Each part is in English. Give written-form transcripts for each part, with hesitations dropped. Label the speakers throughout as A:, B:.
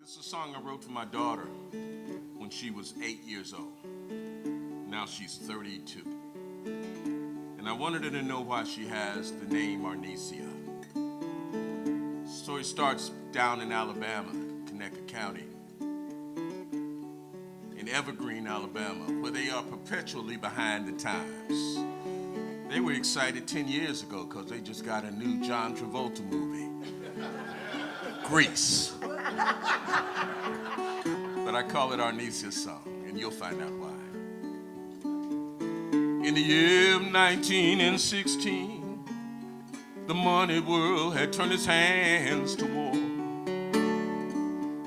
A: This is a song I wrote for my daughter when she was 8 years old. Now she's 32. And I wanted her to know why she has the name Arnesia. The story starts down in Alabama, Connecticut County, in Evergreen, Alabama, where they are perpetually behind the times. They were excited 10 years ago because they just got a new John Travolta movie, Grease. But I call it Arnesia's song, and you'll find out why. In the year of 1916, the money world had turned its hands to war.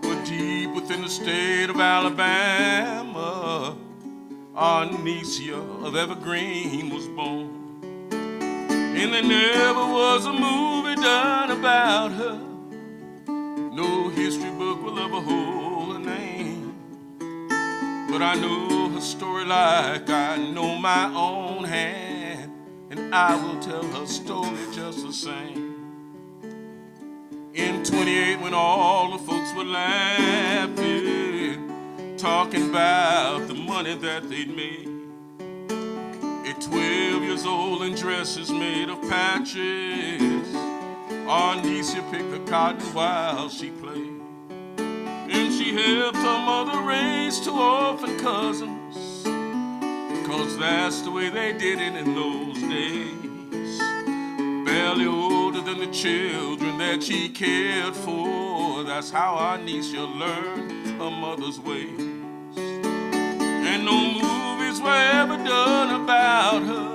A: But deep within the state of Alabama, Arnesia of Evergreen was born. And there never was a movie done about her. No history book will ever hold her name. But I know her story like I know my own hand, and I will tell her story just the same. In 28, when all the folks were laughing, talking about the money that they'd made, at 12 years old and dresses made of patches, Arnesia picked the cotton while she played. And she helped her mother raise two orphan cousins, 'cause that's the way they did it in those days. Barely older than the children that she cared for, that's how Arnesia learned her mother's ways. And no movies were ever done about her.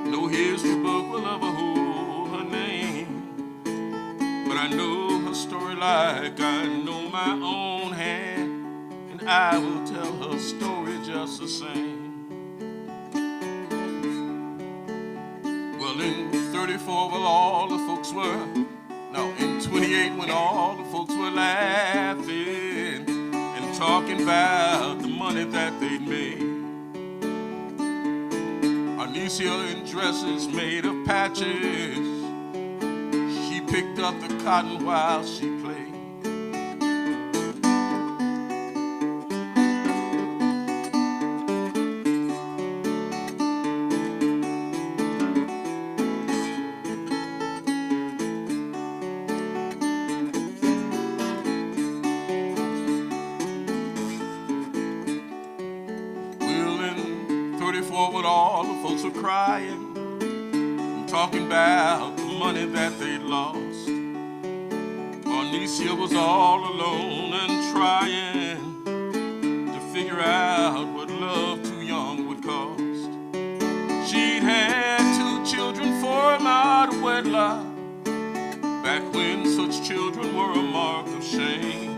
A: No history book will ever hold her name. But I know her story like I know my own hand, and I will tell her story just the same. Well, in 34, in 28, when all the folks were laughing and talking about the money that they'd made, Arnesia in dresses made of patches, she picked up the cotton while she played. Forward, all the folks were crying and talking about the money that they'd lost. Arnesia was all alone and trying to figure out what love too young would cost. She'd had 2 children, 4 out of wedlock, back when such children were a mark of shame.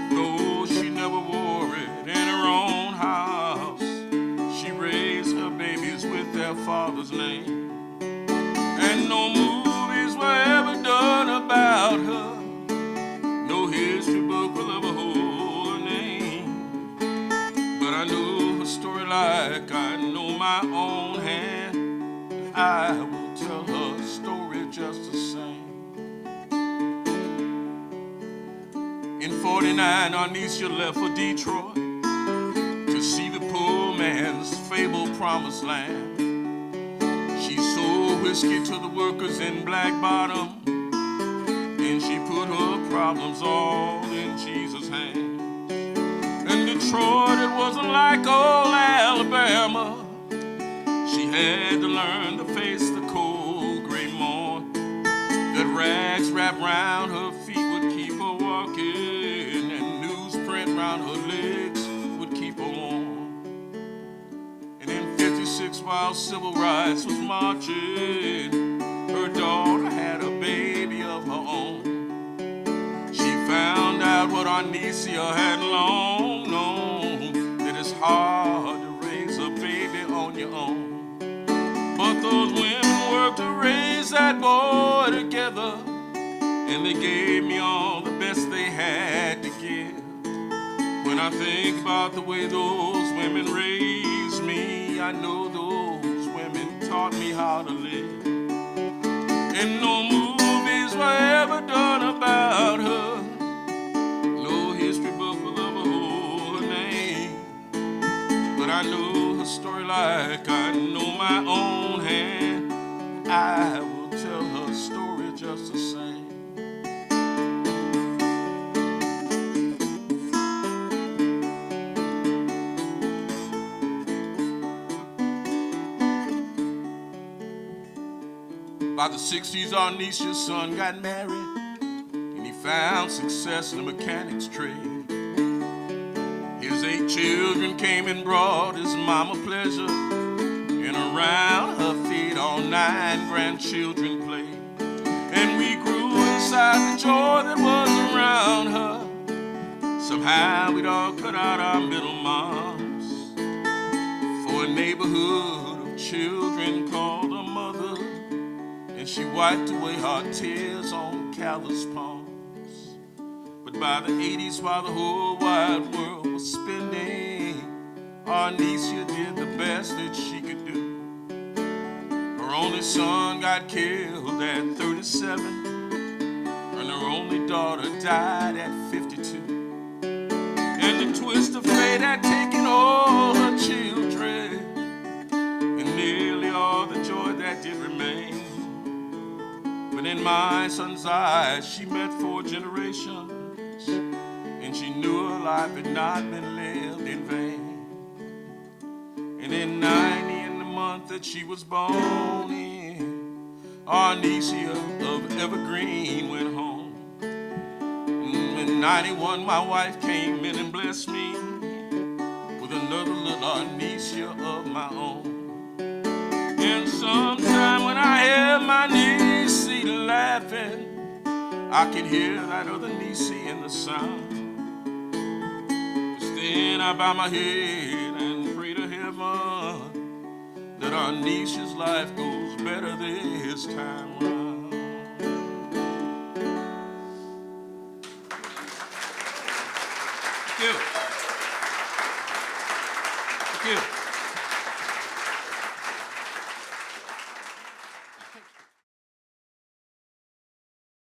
A: Though she never wore it in her own house, her babies with their father's name. And no movies were ever done about her. No history book will ever hold her name. But I know her story like I know my own hand, and I will tell her story just the same. In 49, Arnesia left for Detroit to see the poor man's fabled promised land. She sold whiskey to the workers in Black Bottom, and she put her problems all in Jesus' hands. In Detroit, it wasn't like old Alabama. She had to learn to face the cold gray morn. That rags wrapped round her feet would keep her walking, and newsprint round her legs would keep her warm. And in 56, while civil rights was marching, her daughter had a baby of her own. She found out what Arnesia had long known, that it's hard to raise a baby on your own. But those women worked to raise that boy together, and they gave me all the best they had to give. When I think about the way those women raised me, I know those women taught me how to live. And no movies were ever done about her. By the 60s, Arnesia's son got married, and he found success in the mechanic's trade. His 8 children came and brought his mama pleasure, and around her feet all 9 grandchildren played. And we grew inside the joy that was around her. Somehow we'd all cut out our middle moms for a neighborhood of children called a mother, and she wiped away our tears on callous palms. But by the 80s, while the whole wide world was spinning, Arnesia did the best that she could do. Her only son got killed at 37, and her only daughter died at 52. And the twist of fate had taken all her children, and nearly all the joy that did remain. But in my son's eyes, she met 4 generations, and she knew her life had not been lived in vain. And in 90, in the month that she was born in, Arnesia of Evergreen went home. In 91, my wife came in and blessed me with another little Arnesia of my own. And sometime when I hear my niece laughing, I can hear that other niece in the sound. Just then I bow my head and pray to heaven that Arnesia's life goes better this time round. Thank you. Thank you.